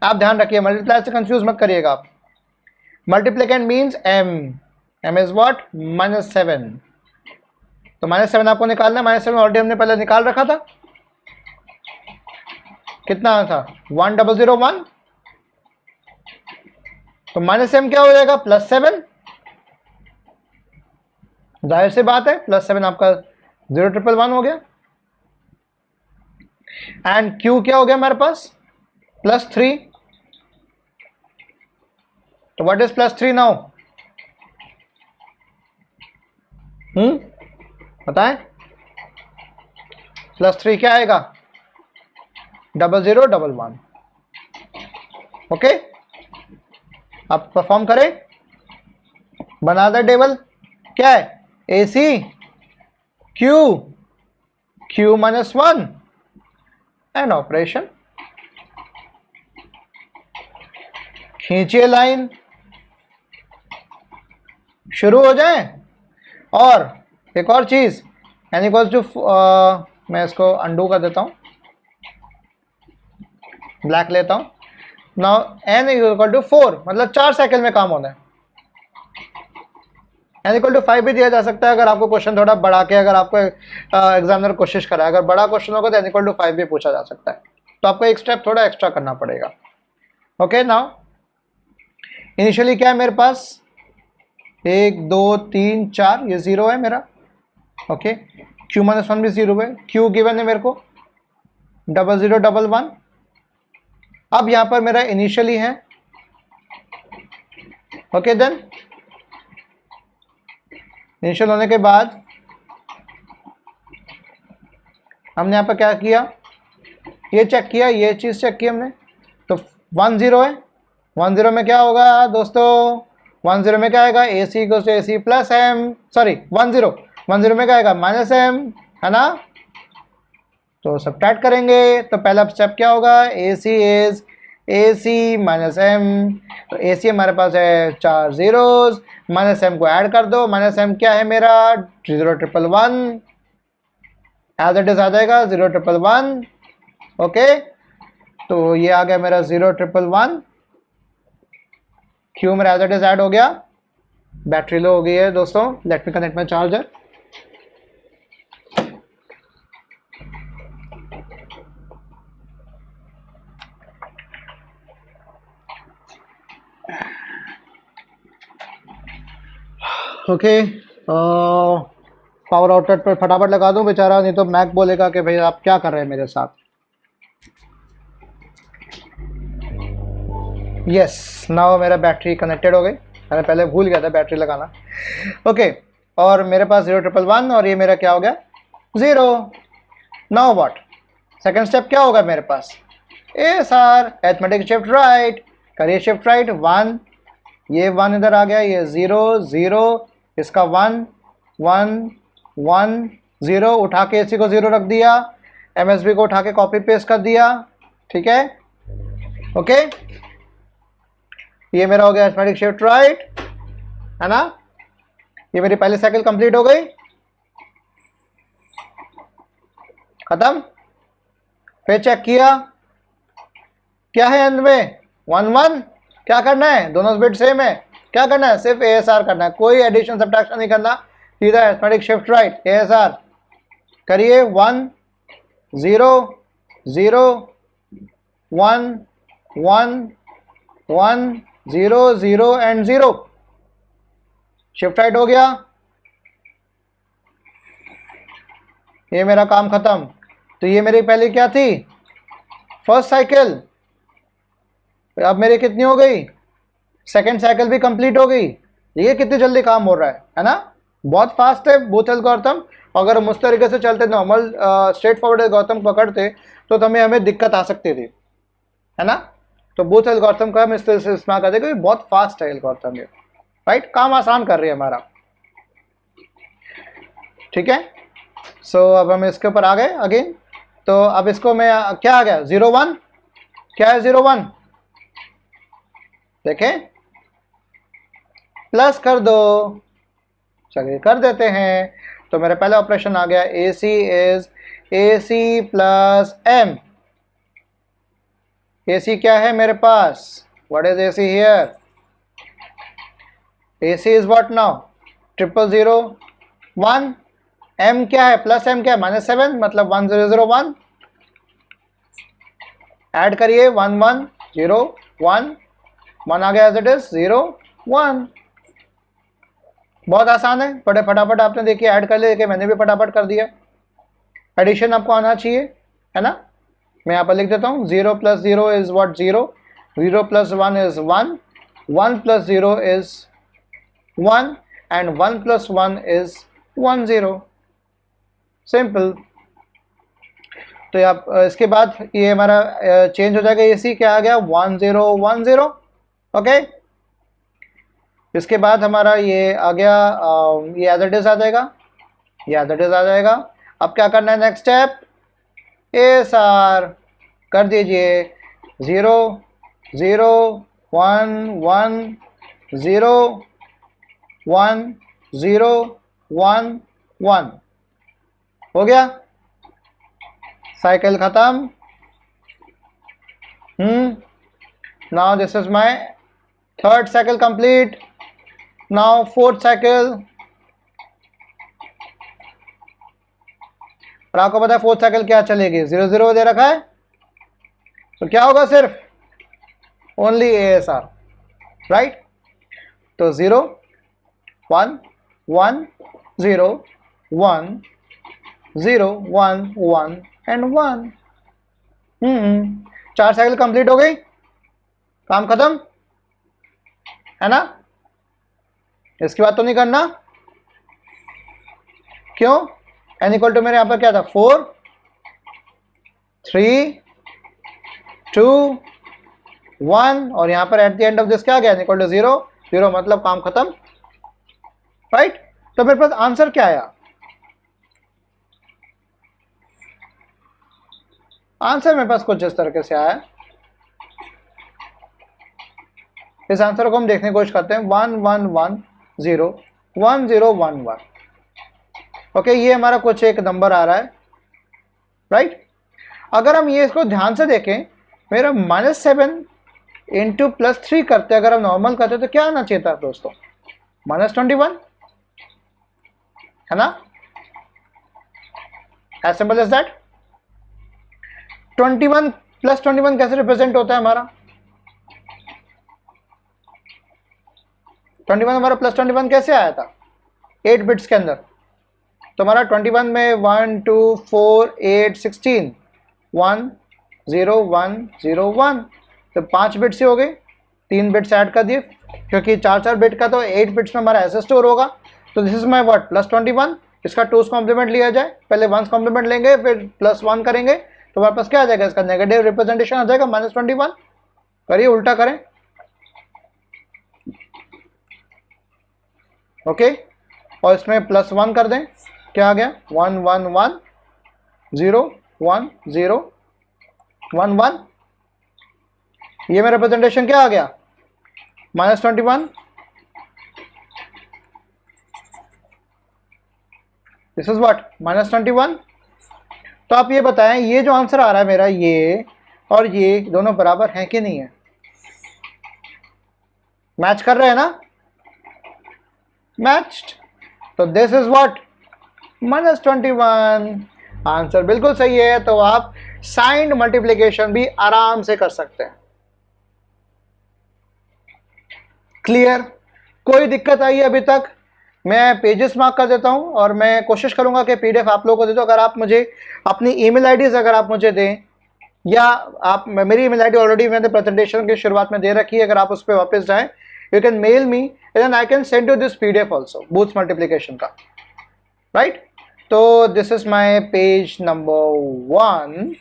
आप ध्यान रखिए, मल्टीप्लाई से कंफ्यूज मत करिएगा आप. Multiplicand means m. m is what -7। तो -7 आपको निकालना है। -7 ऑलरेडी हमने पहले निकाल रखा था। कितना था 1001। तो -m क्या हो जाएगा +7। जाहिर सी बात है +7 आपका 0111 हो गया। एंड q क्या हो गया हमारे पास +3। तो व्हाट इज +3 नाउ? बताएं। +3 क्या आएगा 0011। ओके, अब परफॉर्म करें। बना दे टेबल। क्या है AC Q -1 एंड ऑपरेशन। खींचिए लाइन, शुरू हो जाए। और एक और चीज n इक्वल्स टू, मैं इसको अंडू कर देता हूं, ब्लैक लेता हूं। नाउ n इक्वल टू 4, मतलब 4 साइकिल में काम होना है। n इक्वल टू 5 भी दिया जा सकता है अगर आपको क्वेश्चन थोड़ा बढ़ा के, अगर आपको एग्जामिनर कोशिश करा, अगर बड़ा क्वेश्चन होगा तो n इक्वल टू 5 भी पूछा जा सकता है। तो आपको एक स्टेप थोड़ा एक्स्ट्रा करना पड़ेगा। ओके, नाउ इनिशियली क्या है मेरे पास 1 2 3 4, ये 0 है मेरा। ओके, q -1 भी 0 है। q गिवन है मेरे को 0011। अब यहां पर मेरा इनिशियली है। ओके, देन इनिशियल होने के बाद हमने यहां पर क्या किया, ये चेक किया, ये चीज चेक की हमने। तो 10 है। 10 में क्या होगा दोस्तों, 10 में क्या आएगा AC = AC plus m, sorry 10 में क्या आएगा -m, है ना। तो सब्ट्रैक्ट करेंगे तो पहला स्टेप क्या होगा, AC इज AC -m। तो AC हमारे पास है 4 zeros, -m को ऐड कर दो। -m क्या है मेरा 0111, एज इट इज आ जाएगा 0111। ओके, तो ये आ गया मेरा 0111। क्यू मेरा एज इट इज ऐड हो गया। बैटरी लो हो गई है दोस्तों, let me connect my charger. Okay, power outlet पर फटाफट लगा दूं बेचारा, नहीं तो मैक बोलेगा कि भाई आप क्या कर रहे हैं मेरे साथ। यस, नाउ मेरा बैटरी कनेक्टेड हो गई। मैंने पहले भूल गया था बैटरी लगाना। ओके, और मेरे पास 0111 और ये मेरा क्या हो गया 0। नाउ व्हाट, सेकंड स्टेप क्या होगा मेरे पास, ए सर अरिथमेटिक शिफ्ट राइट, करिए शिफ्ट राइट 1, ये 1 इधर आ गया, ये 0 0, इसका 1 1 1 0, उठा के AC को 0 रख दिया, MSB को उठा के कॉपी पेस्ट कर दिया। ठीक है, ओके, ये मेरा हो गया अरिथमेटिक शिफ्ट राइट, है ना। ये मेरी पहली साइकिल कंप्लीट हो गई, खत्म। फिर चेक किया क्या है एंड में 1 1, क्या करना है, दोनों बिट सेम है, क्या करना है सिर्फ ASR करना है, कोई एडिशन सब्ट्रैक्शन नहीं करना, सीधा अरिथमेटिक शिफ्ट राइट ASR करिए 1 0 0 1 1 1 0 0 एंड 0, शिफ्ट राइट हो गया। ये मेरा काम खत्म। तो ये मेरी पहली क्या थी फर्स्ट साइकिल, अब मेरी कितनी हो गई सेकेंड साइकिल भी कंप्लीट हो गई। ये कितनी जल्दी काम हो रहा है ना, बहुत फास्ट है बूथ एल्गोरिथम। अगर हम उस तरीके से चलते नॉर्मल स्ट्रेट फॉरवर्ड एल्गोरिथम पकड़ते तो हमें दिक्कत आ सकती थी, है ना। तो बूथ एल्गोरिथम का हम इस तरह से इस्तेमाल करते क्योंकि बहुत फास्ट है एल्गोरिथम ये, राइट, काम आसान कर रही है हमारा। ठीक है, सो अब हम इसके ऊपर आ गए अगेन। तो अब इसको मैं क्या आ गया 0 1, क्या है 0 1, देखें प्लस कर दो, चलिए कर देते हैं। तो मेरा पहला ऑपरेशन आ गया AC is AC plus M। AC क्या है मेरे पास, what is AC here, AC is what now 00001, m क्या है, प्लस m क्या है, -7, मतलब 1001, ऐड करिए 1101, 1 आ गया एज इट इज 01। बहुत आसान है, बड़े फटाफट आपने देखिए ऐड कर लिया, मैंने भी फटाफट कर दिया। एडिशन आपको आना चाहिए, है ना। मैं यहाँ पर लिख देता हूँ, 0 + 0 is what, 0, 0 + 1 is 1, 1 + 0 is 1 and 1 + 1 is 10। Simple. तो आप इसके बाद ये हमारा चेंज हो जाएगा, इसी क्या आ गया 1010। ओके, इसके बाद हमारा ये आ गया, ये एज इट इज आ जाएगा, ये एज इट इज आ जाएगा। अब क्या करना है, नेक्स्ट स्टेप, ए सर कर दीजिए 0 0 1 1 0 1 0 1 1, हो गया, साइकिल खत्म। Now this is my third cycle complete. Now fourth cycle, और आपको पता है फोर्थ साइकिल क्या चलेगी, 0 0 दे रखा है, तो क्या होगा, सिर्फ ओनली ASR, राइट। तो 0 1 1 0 1 0 1 1 एंड 1। 4 साइकिल कंप्लीट हो गई, काम खत्म, है ना। इसके बाद तो नहीं करना, क्यों, n इक्वल टू मेरे यहां पर क्या था, 4 3 2 1, और यहां पर at the end of this क्या आ गया, n इक्वल टू 0 0, मतलब काम खत्म, राइट। तो मेरे पास आंसर क्या आया, आंसर मेरे पास कुछ इस तरीके से आया। इस आंसर को हम देखने की कोशिश करते हैं, 1 1 1 0 1 0 1 1। ओके, ये हमारा कुछ एक नंबर आ रहा है, राइट। अगर हम ये इसको ध्यान से देखें, मेरा -7 इंटू +3 करते, अगर हम नॉर्मल करते तो क्या आना चाहिए था दोस्तों, -21, है ना, एज सिंपल एज दैट। 21 + 21 कैसे रिप्रेजेंट होता है हमारा, 21 हमारा +21 कैसे आया था, 8 बिट्स के अंदर। तो हमारा 21 में 1 2 4 8 16 1 0 1 0 1, तो 5 बिट्स ही हो गए, 3 बिट्स ऐड कर दिए, क्योंकि 4 बिट का तो 8 बिट्स में हमारा ऐसे स्टोर होगा। तो दिस इज माई व्हाट, +21, इसका 2's कॉम्प्लीमेंट लिया जाए, पहले 1's कॉम्प्लीमेंट लेंगे, फिर +1 करेंगे, तो हमारे पास क्या आ जाएगा, इसका नेगेटिव रिप्रेजेंटेशन आ जाएगा -21। करिए, उल्टा करें, ओके, और इसमें +1 कर दें, क्या आ गया, 1 1 1 0 1 0 1 1, ये मेरा रिप्रेजेंटेशन क्या आ गया, -21, दिस इज व्हाट, -21। तो आप ये बताएं, ये जो आंसर आ रहा है मेरा, ये और ये दोनों बराबर हैं कि नहीं है, मैच कर रहे हैं ना, मैच्ड। तो दिस इज व्हाट, -21, आंसर बिल्कुल सही है। तो आप साइंड मल्टीप्लिकेशन भी आराम से कर सकते हैं। क्लियर, कोई दिक्कत आई है अभी तक, मैं पेजेस मार्क कर देता हूं, और मैं कोशिश करूंगा कि PDF आप लोगों को दे दो। अगर आप मुझे अपनी ईमेल आईडीज अगर आप मुझे दें, या आप, मेरी ईमेल आईडी ऑलरेडी मैंने प्रेजेंटेशन की शुरुआत में दे रखी है, अगर आप उस पर वापस जाएं, you can mail me and I can send you this PDF also, Booth's multiplication का, राइट। तो this is my page number 1,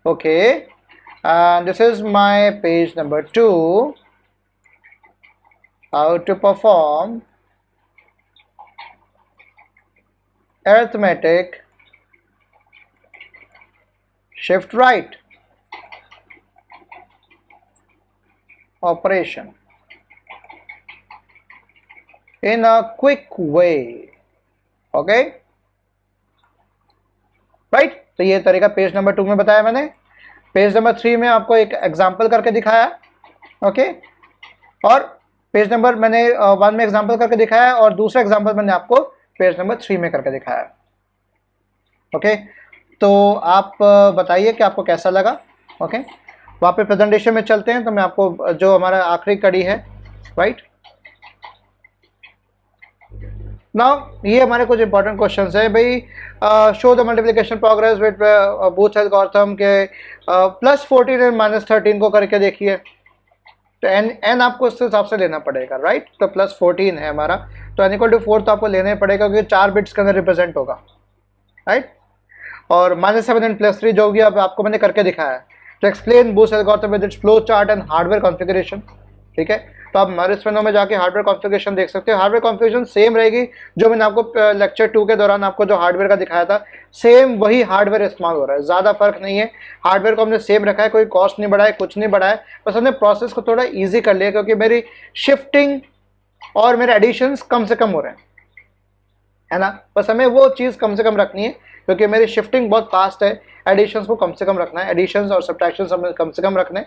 okay, and this is my page number 2, how to perform arithmetic shift right operation in a quick way, okay, right। तो ये तरीका page number 2 में बताया मैंने। Page number 3 में आपको एक एग्जांपल करके दिखाया, ओके, और पेज नंबर मैंने 1 में एग्जाम्पल करके दिखाया है और दूसरा एग्जाम्पल मैंने आपको पेज नंबर 3 में करके दिखाया है। ओके, तो आप बताइए कि आपको कैसा लगा। ओके, वहाँ पे प्रेजेंटेशन में चलते हैं। तो मैं आपको जो हमारा आखिरी कड़ी है, राइट नाउ, ये हमारे कुछ इंपॉर्टेंट क्वेश्चंस है भाई। Show the multiplication progress with booth algorithm के +14 एंड -13 को करके देखिए। तो एन आपको उस हिसाब से लेना पड़ेगा, राइट। तो +14 है हमारा, तो n = 4 तो आपको लेना ही पड़ेगा क्योंकि 4 बिट्स के अंदर रिप्रेजेंट होगा, राइट। और -7 एंड +3 जो होगी अब आपको मैंने करके दिखाया है। तो explain boost algorithm with its flow chart and hardware configuration, ठीक है। तो आप हमारे स्पेनो में जाके हार्डवेयर कॉन्फ़िगरेशन देख सकते हो। हार्डवेयर कॉन्फ़िगरेशन सेम रहेगी जो मैंने आपको लेक्चर 2 के दौरान आपको जो हार्डवेयर का दिखाया था, सेम वही हार्डवेयर इस्तेमाल हो रहा है, ज़्यादा फर्क नहीं है। हार्डवेयर को हमने सेम रखा है, कोई कॉस्ट नहीं बढ़ाया, कुछ नहीं बढ़ाया, बस हमने प्रोसेस को थोड़ा ईजी कर लिया क्योंकि मेरी शिफ्टिंग और मेरे एडिशंस कम से कम हो रहे हैं, है ना। बस हमें वो चीज़ कम से कम रखनी है क्योंकि मेरी शिफ्टिंग बहुत फास्ट है, एडिशंस को कम से कम रखना है, एडिशंस और सब्ट्रैक्शंस हमें कम से कम रखने।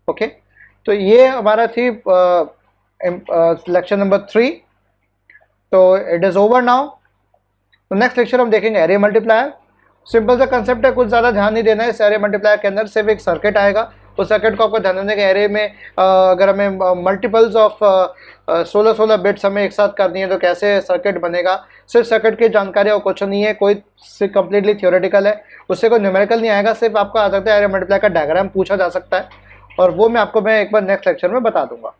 ओके, तो ये हमारा थी लेक्चर नंबर 3। तो इट इज़ ओवर नाउ। तो नेक्स्ट लेक्चर हम देखेंगे एरे मल्टीप्लायर। सिंपल सा कंसेप्ट है, कुछ ज़्यादा ध्यान नहीं देना है। इस एरे मल्टीप्लायर के अंदर सिर्फ एक सर्किट आएगा, उस सर्किट को आपको ध्यान देना है कि एरे में अगर हमें मल्टीपल्स ऑफ 16 बिट्स हमें एक साथ करनी है तो कैसे सर्किट बनेगा। सिर्फ सर्किट की जानकारी और कुछ नहीं है, कोई कंप्लीटली थियोरेटिकल है, उससे कोई न्यूमेरिकल नहीं आएगा। सिर्फ आपको आ सकता है एरे मल्टीप्लायर का डायग्राम पूछा जा सकता है और वो मैं एक बार नेक्स्ट लेक्चर में बता दूंगा,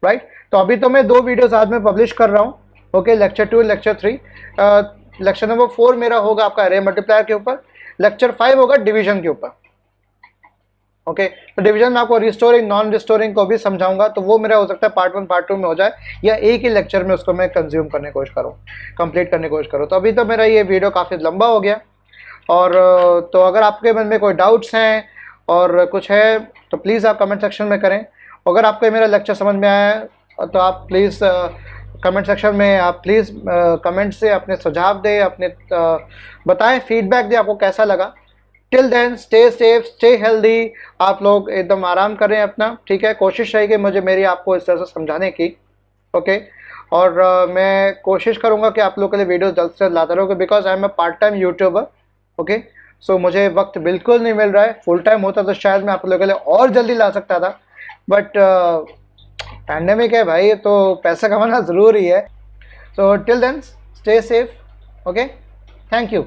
राइट। तो अभी तो मैं 2 वीडियोस आज में पब्लिश कर रहा हूँ। Okay, lecture 2 lecture 3। Lecture number 4 मेरा होगा आपका एरे मल्टीप्लायर के ऊपर, लेक्चर 5 होगा डिवीजन के ऊपर। ओके, तो डिवीजन में आपको रिस्टोरिंग नॉन रिस्टोरिंग को भी समझाऊंगा, तो वो मेरा हो सकता है पार्ट 1 पार्ट 2 में हो जाए या एक ही लेक्चर में उसको मैं कंज्यूम करने की कोशिश करूँ, कंप्लीट करने की कोशिश करूँ। तो अभी तो मेरा ये वीडियो काफ़ी लंबा हो गया और तो अगर आपके मन में कोई डाउट्स हैं और कुछ है तो प्लीज़ आप कमेंट सेक्शन में करें। अगर आपको मेरा लेक्चर समझ में आया है तो आप प्लीज़ कमेंट सेक्शन में आप प्लीज़ कमेंट से अपने सुझाव दें, अपने बताएं, फीडबैक दें आपको कैसा लगा। Till then stay safe, stay healthy. आप लोग एकदम आराम करें अपना, ठीक है। कोशिश रहेगी मुझे मेरी आपको इस तरह से समझाने की, ओके। और मैं कोशिश करूँगा कि आप लोग के लिए वीडियो जल्द से जल्द लाता रहूँगा because I am a part time YouTuber, okay. So मुझे वक्त बिल्कुल नहीं मिल रहा है। फुल टाइम होता तो शायद मैं आप लोगों के लिए और जल्दी ला सकता था, बट पैंडेमिक है भाई, तो पैसा कमाना ज़रूरी है। So till then stay safe, okay, thank you.